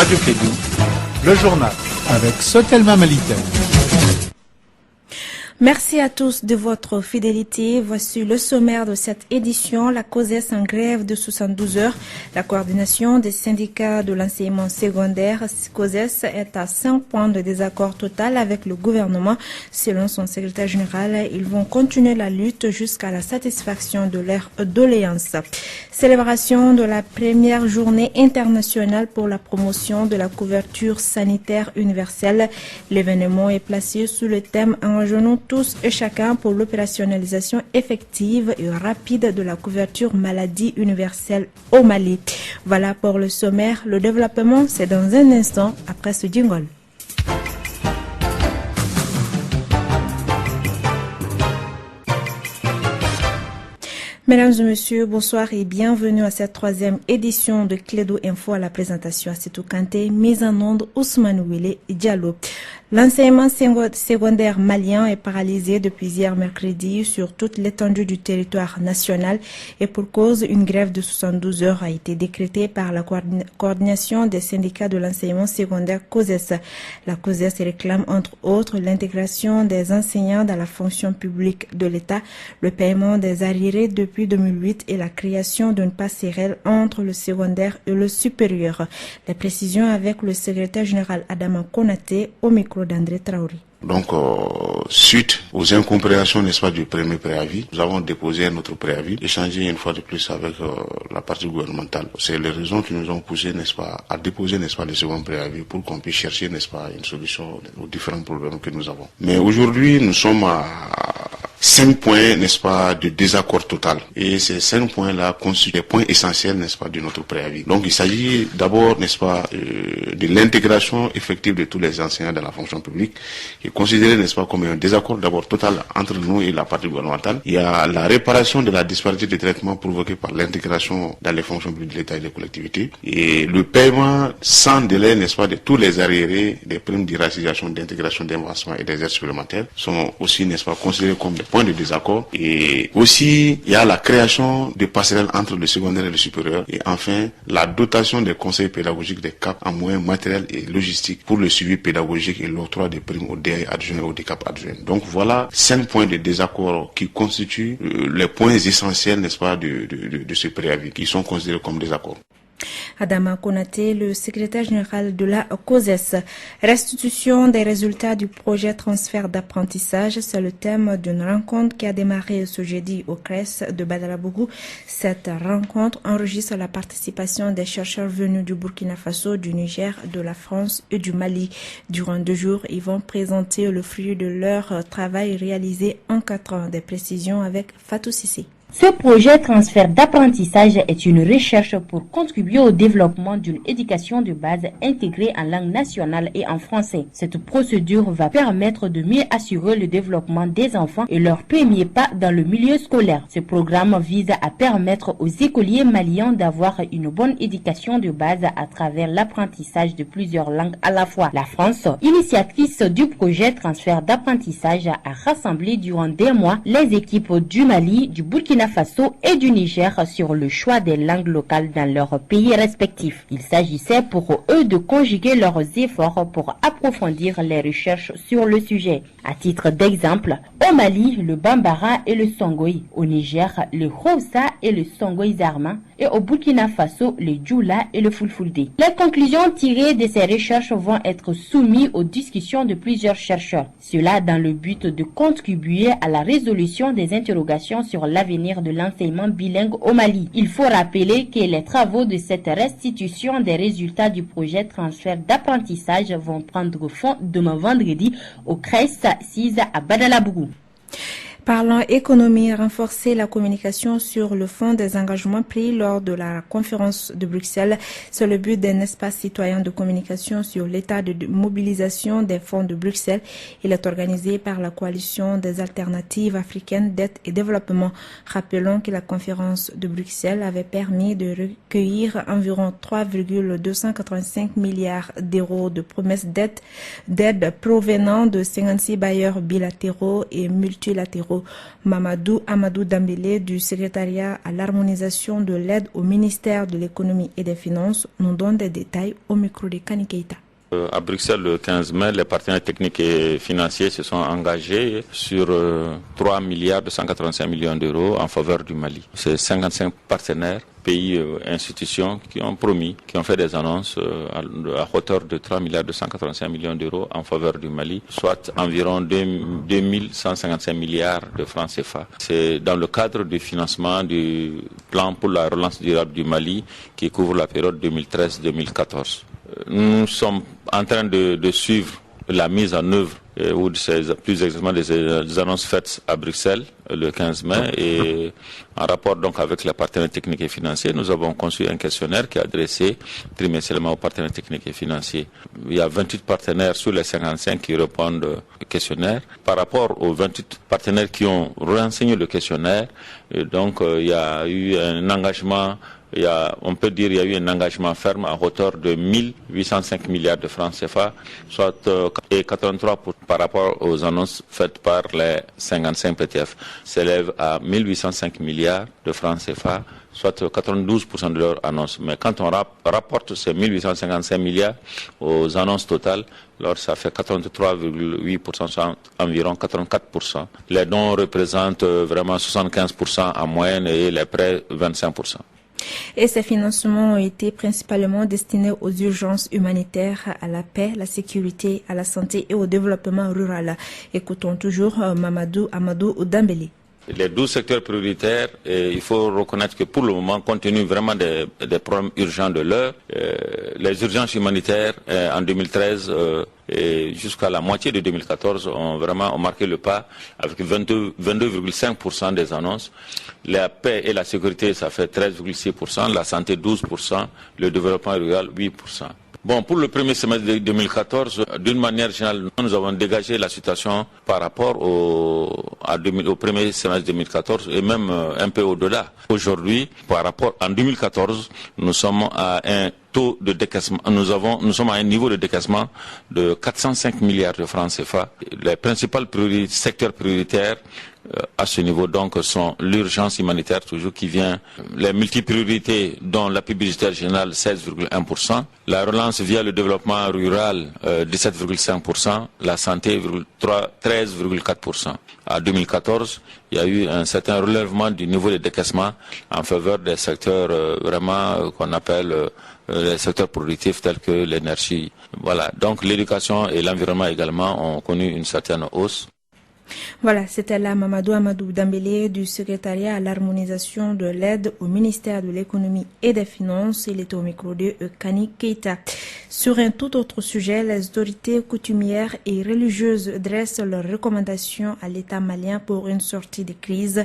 Radio Kédou, le journal avec Sotelma Malitel. Merci à tous de votre fidélité. Voici le sommaire de cette édition. La COSES en grève de 72 heures. La coordination des syndicats de l'enseignement secondaire COSES est à 5 points de désaccord total avec le gouvernement. Selon son secrétaire général, ils vont continuer la lutte jusqu'à la satisfaction de leurs doléances. Célébration de la première journée internationale pour la promotion de la couverture sanitaire universelle. L'événement est placé sous le thème « Engageons tous et chacun pour l'opérationnalisation effective et rapide de la couverture maladie universelle au Mali ». Voilà pour le sommaire. Le développement, c'est dans un instant après ce jingle. Mesdames et messieurs, bonsoir et bienvenue à cette troisième édition de Clédo Info. À la présentation Asetou Kanté, mise en onde Ousmane Wile Diallo. L'enseignement secondaire malien est paralysé depuis hier mercredi sur toute l'étendue du territoire national et pour cause, une grève de 72 heures a été décrétée par la coordination des syndicats de l'enseignement secondaire COSES. La COSES réclame entre autres l'intégration des enseignants dans la fonction publique de l'État, le paiement des arriérés depuis 2008 et la création d'une passerelle entre le secondaire et le supérieur. Les précisions avec le secrétaire général Adama Konaté au micro d'André Traoré. Donc, suite aux incompréhensions, n'est-ce pas, du premier préavis, nous avons déposé un autre préavis, échangé une fois de plus avec la partie gouvernementale. C'est les raisons qui nous ont poussé, n'est-ce pas, à déposer, n'est-ce pas, le second préavis pour qu'on puisse chercher, n'est-ce pas, une solution aux différents problèmes que nous avons. Mais aujourd'hui, nous sommes à 5 points, n'est-ce pas, de désaccord total. Et ces 5 points-là constituent des points essentiels, n'est-ce pas, de notre préavis. Donc, il s'agit d'abord, n'est-ce pas, de l'intégration effective de tous les enseignants dans la fonction publique, qui est considéré, n'est-ce pas, comme un désaccord d'abord total entre nous et la partie gouvernementale. Il y a la réparation de la disparité de traitement provoquée par l'intégration dans les fonctions publiques de l'État et des collectivités. Et le paiement sans délai, n'est-ce pas, de tous les arriérés des primes d'iracisation, d'intégration, d'avancement et des aides supplémentaires sont aussi, n'est-ce pas, considérés comme des points de désaccord. Et aussi, il y a la création de passerelles entre le secondaire et le supérieur. Et enfin, la dotation des conseils pédagogiques des CAP en moyens matériels et logistiques pour le suivi pédagogique et l'octroi des primes aux DA adjoints et aux DCAP adjoints. Donc voilà 5 points de désaccord qui constituent les points essentiels, n'est-ce pas, de ce préavis, qui sont considérés comme désaccords. Adama Konaté, le secrétaire général de la COSES. Restitution des résultats du projet transfert d'apprentissage, c'est le thème d'une rencontre qui a démarré ce jeudi au CRES de Badalabougou. Cette rencontre enregistre la participation des chercheurs venus du Burkina Faso, du Niger, de la France et du Mali. Durant 2 jours, ils vont présenter le fruit de leur travail réalisé en 4 ans. Des précisions avec Fatou Sissé. Ce projet transfert d'apprentissage est une recherche pour contribuer au développement d'une éducation de base intégrée en langue nationale et en français. Cette procédure va permettre de mieux assurer le développement des enfants et leur premier pas dans le milieu scolaire. Ce programme vise à permettre aux écoliers maliens d'avoir une bonne éducation de base à travers l'apprentissage de plusieurs langues à la fois. La France, initiatrice du projet transfert d'apprentissage, a rassemblé durant des mois les équipes du Mali, du Burkina Faso et du Niger sur le choix des langues locales dans leurs pays respectifs. Il s'agissait pour eux de conjuguer leurs efforts pour approfondir les recherches sur le sujet. À titre d'exemple, au Mali, le Bambara et le Songhai, au Niger, le Hausa et le Songhai Zarma, et au Burkina Faso, le Djoula et le Fulfulde. Les conclusions tirées de ces recherches vont être soumises aux discussions de plusieurs chercheurs. Cela dans le but de contribuer à la résolution des interrogations sur l'avenir de l'enseignement bilingue au Mali. Il faut rappeler que les travaux de cette restitution des résultats du projet transfert d'apprentissage vont prendre fin demain vendredi au CRES 6 à Badalabougou. Parlant économie, renforcer la communication sur le fond des engagements pris lors de la conférence de Bruxelles. C'est le but d'un espace citoyen de communication sur l'état de mobilisation des fonds de Bruxelles. Il est organisé par la coalition des alternatives africaines d'aide et développement. Rappelons que la conférence de Bruxelles avait permis de recueillir environ 3,285 milliards d'euros de promesses d'aide provenant de 56 bailleurs bilatéraux et multilatéraux Bamako. Mamadou Amadou Dambélé du secrétariat à l'harmonisation de l'aide au ministère de l'économie et des finances nous donne des détails au micro de Kani Keita. À Bruxelles, le 15 mai, les partenaires techniques et financiers se sont engagés sur 3 milliards 285 millions d'euros en faveur du Mali. C'est 55 partenaires, pays, institutions qui ont promis, qui ont fait des annonces à hauteur de 3 milliards 285 millions d'euros en faveur du Mali, soit environ 2155 milliards de francs CFA. C'est dans le cadre du financement du plan pour la relance durable du Mali qui couvre la période 2013-2014. Nous sommes en train de suivre la mise en œuvre, ou plus exactement des annonces faites à Bruxelles le 15 mai, et en rapport donc avec les partenaires techniques et financiers, nous avons conçu un questionnaire qui est adressé trimestriellement aux partenaires techniques et financiers. Il y a 28 partenaires sur les 55 qui répondent au questionnaire. Par rapport aux 28 partenaires qui ont renseigné le questionnaire, donc il y a eu un engagement. On peut dire qu'il y a eu un engagement ferme à hauteur de 1805 milliards de francs CFA, soit et 83 par rapport aux annonces faites par les 55 PTF, s'élève à 1805 milliards de francs CFA, soit 92% de leurs annonces. Mais quand on rapporte ces 1855 milliards aux annonces totales, alors ça fait 83,8%, soit environ 84%. Les dons représentent vraiment 75% en moyenne et les prêts 25%. Et ces financements ont été principalement destinés aux urgences humanitaires, à la paix, la sécurité, à la santé et au développement rural. Écoutons toujours Mamadou Amadou Dambélé. Les 12 secteurs prioritaires, il faut reconnaître que pour le moment, compte tenu vraiment des problèmes urgents de l'heure, les urgences humanitaires en 2013 et jusqu'à la moitié de 2014 ont vraiment marqué le pas avec 22,5% des annonces. La paix et la sécurité, ça fait 13,6%, la santé 12%, le développement rural 8%. Bon, pour le premier semestre de 2014, d'une manière générale, nous avons dégagé la situation par rapport au premier semestre 2014 et même un peu au-delà. Aujourd'hui, par rapport en 2014, nous sommes à un taux de décaissement. Nous sommes à un niveau de décaissement de 405 milliards de francs CFA. Les principaux secteurs prioritaires à ce niveau donc sont l'urgence humanitaire toujours qui vient, les multipriorités dont l'appui budgétaire général 16,1%, la relance via le développement rural 17,5%, la santé 13,4%. En 2014, il y a eu un certain relèvement du niveau de décaissement en faveur des secteurs vraiment qu'on appelle les secteurs productifs tels que l'énergie. Voilà. Donc l'éducation et l'environnement également ont connu une certaine hausse. Voilà, c'était là Mamadou Amadou Dambélé du secrétariat à l'harmonisation de l'aide au ministère de l'économie et des finances. Il était au micro de Kani Keita. Sur un tout autre sujet, les autorités coutumières et religieuses dressent leurs recommandations à l'État malien pour une sortie de crise.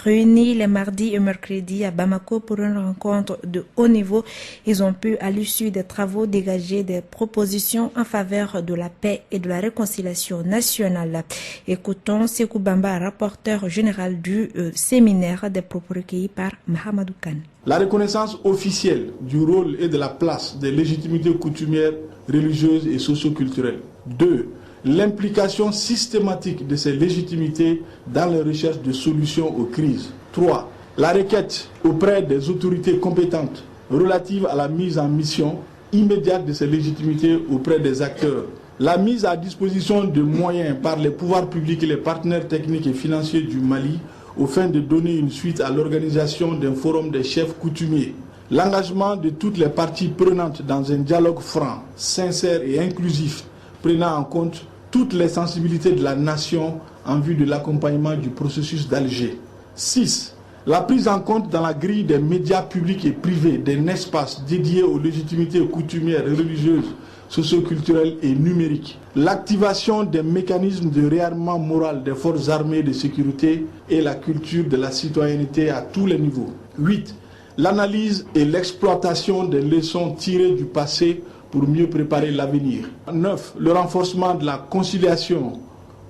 Réunis les mardis et mercredis à Bamako pour une rencontre de haut niveau, ils ont pu, à l'issue des travaux, dégager des propositions en faveur de la paix et de la réconciliation nationale. Écoutons Sekou Bamba, rapporteur général du séminaire, des propos recueillis par Mahamadou Kane. La reconnaissance officielle du rôle et de la place des légitimités coutumières, religieuses et socio-culturelles. 2. L'implication systématique de ces légitimités dans la recherche de solutions aux crises. 3. La requête auprès des autorités compétentes relative à la mise en mission immédiate de ces légitimités auprès des acteurs. La mise à disposition de moyens par les pouvoirs publics et les partenaires techniques et financiers du Mali au fin de donner une suite à l'organisation d'un forum des chefs coutumiers. L'engagement de toutes les parties prenantes dans un dialogue franc, sincère et inclusif, prenant en compte toutes les sensibilités de la nation en vue de l'accompagnement du processus d'Alger. 6. La prise en compte dans la grille des médias publics et privés d'un espace dédié aux légitimités coutumières et religieuses, socioculturelles et numériques. L'activation des mécanismes de réarmement moral des forces armées et de sécurité et la culture de la citoyenneté à tous les niveaux. 8. L'analyse et l'exploitation des leçons tirées du passé pour mieux préparer l'avenir. 9. Le renforcement de la conciliation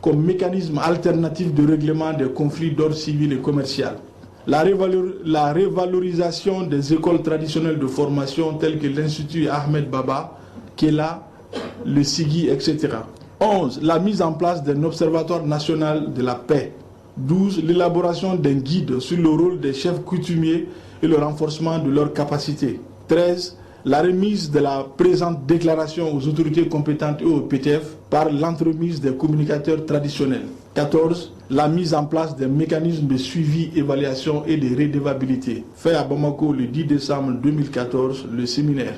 comme mécanisme alternatif de règlement des conflits d'ordre civil et commercial. La révalorisation des écoles traditionnelles de formation telles que l'Institut Ahmed Baba, Kela, le SIGI, etc. 11. La mise en place d'un observatoire national de la paix. 12. L'élaboration d'un guide sur le rôle des chefs coutumiers et le renforcement de leurs capacités. 13. La remise de la présente déclaration aux autorités compétentes et au PTF par l'entremise des communicateurs traditionnels. 14. La mise en place des mécanismes de suivi, évaluation et de redevabilité. Fait à Bamako le 10 décembre 2014, le séminaire.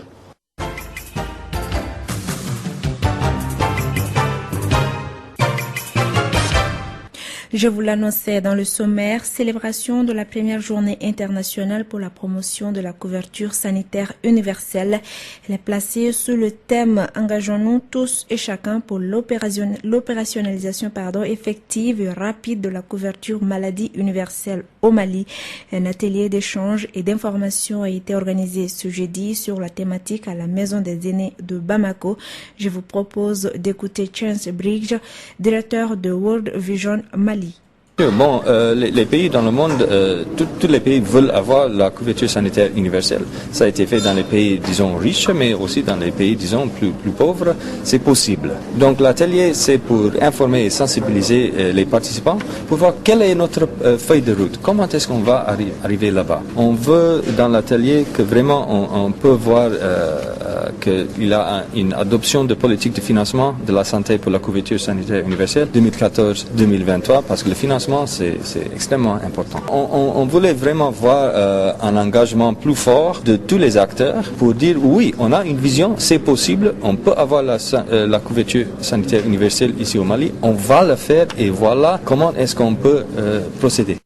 Je vous l'annonçais dans le sommaire, célébration de la première journée internationale pour la promotion de la couverture sanitaire universelle. Elle est placée sous le thème « Engageons-nous tous et chacun pour l'opérationnalisation effective et rapide de la couverture maladie universelle au Mali ». Un atelier d'échange et d'information a été organisé ce jeudi sur la thématique à la Maison des aînés de Bamako. Je vous propose d'écouter Chance Bridge, directeur de World Vision Mali. Bon, les pays dans le monde, tous les pays veulent avoir la couverture sanitaire universelle. Ça a été fait dans les pays, disons, riches, mais aussi dans les pays, disons, plus pauvres. C'est possible. Donc l'atelier, c'est pour informer et sensibiliser les participants pour voir quelle est notre feuille de route. Comment est-ce qu'on va arriver là-bas? On veut, dans l'atelier, que vraiment on peut voir qu'il y a une adoption de politique de financement de la santé pour la couverture sanitaire universelle 2014-2023, parce que le financement c'est extrêmement important. On voulait vraiment voir un engagement plus fort de tous les acteurs pour dire oui, on a une vision, c'est possible, on peut avoir la couverture sanitaire universelle ici au Mali, on va le faire et voilà comment est-ce qu'on peut procéder.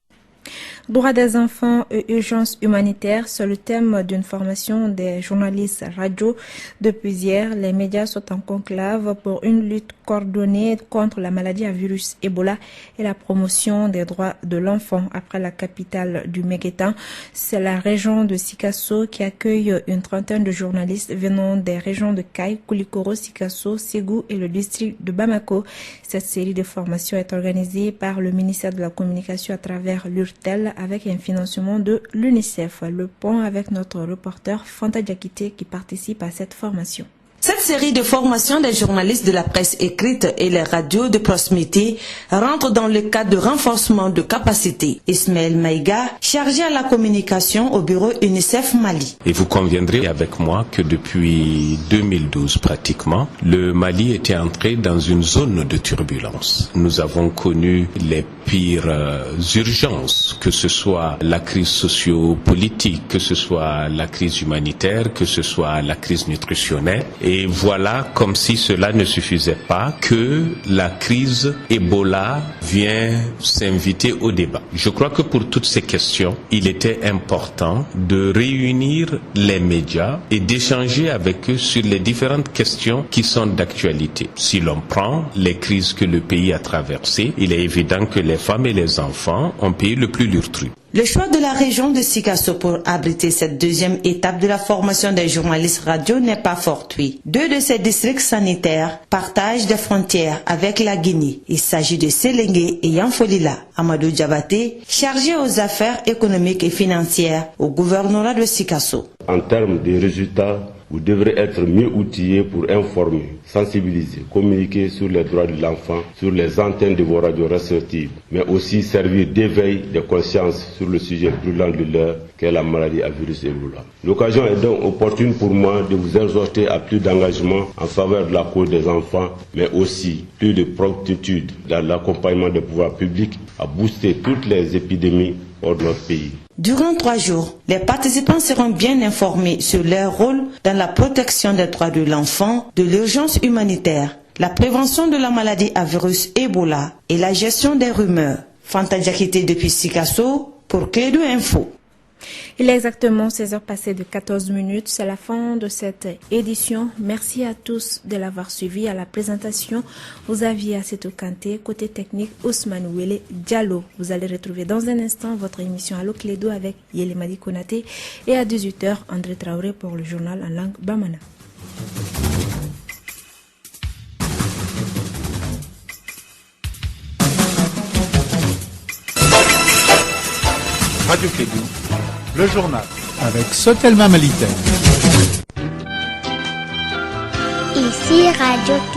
Droits des enfants et urgence humanitaire, c'est le thème d'une formation des journalistes radio. Depuis hier, les médias sont en conclave pour une lutte coordonnée contre la maladie à virus Ebola et la promotion des droits de l'enfant. Après la capitale du Méguétan, c'est la région de Sikasso qui accueille une trentaine de journalistes venant des régions de Kaï, Koulikoro, Sikasso, Ségou et le district de Bamako. Cette série de formations est organisée par le ministère de la Communication à travers l'URTEL avec un financement de l'UNICEF. Le point avec notre reporter Fanta Diakité qui participe à cette formation. Cette série de formations des journalistes de la presse écrite et les radios de proximité rentre dans le cadre de renforcement de capacité. Ismaël Maïga, chargé à la communication au bureau UNICEF Mali. Et vous conviendrez avec moi que depuis 2012 pratiquement, le Mali était entré dans une zone de turbulence. Nous avons connu les pires urgences, que ce soit la crise socio-politique, que ce soit la crise humanitaire, que ce soit la crise nutritionnelle. Et voilà, comme si cela ne suffisait pas, que la crise Ebola vient s'inviter au débat. Je crois que pour toutes ces questions, il était important de réunir les médias et d'échanger avec eux sur les différentes questions qui sont d'actualité. Si l'on prend les crises que le pays a traversées, il est évident que les femmes et les enfants ont payé le plus lourd tribut. Le choix de la région de Sikasso pour abriter cette deuxième étape de la formation des journalistes radio n'est pas fortuit. Deux de ces districts sanitaires partagent des frontières avec la Guinée. Il s'agit de Séléngué et Yanfolila. Amadou Diabaté, chargé aux affaires économiques et financières au gouvernorat de Sikasso. En termes de résultats, vous devrez être mieux outillés pour informer, sensibiliser, communiquer sur les droits de l'enfant, sur les antennes de vos radios respectives, mais aussi servir d'éveil de conscience sur le sujet brûlant de l'heure qu'est la maladie à virus Ebola. L'occasion est donc opportune pour moi de vous exhorter à plus d'engagement en faveur de la cause des enfants, mais aussi plus de promptitude dans l'accompagnement des pouvoirs publics à booster toutes les épidémies hors de notre pays. Durant 3 jours, les participants seront bien informés sur leur rôle dans la protection des droits de l'enfant, de l'urgence humanitaire, la prévention de la maladie à virus Ebola et la gestion des rumeurs. Fanta Diakité depuis Sikasso pour Clédou Info. Il est exactement 16h passées de 14 minutes. C'est la fin de cette édition. Merci à tous de l'avoir suivi. À la présentation, vous aviez Assetou Kanté. Côté technique, Ousmane Ouele Diallo. Vous allez retrouver dans un instant votre émission Allo Clédo avec Yelemadi Konaté. Et à 18h, André Traoré pour le journal en langue bamana. Radio Clédou, le journal avec Sotelma Malitaire. Ici Radio Clédou.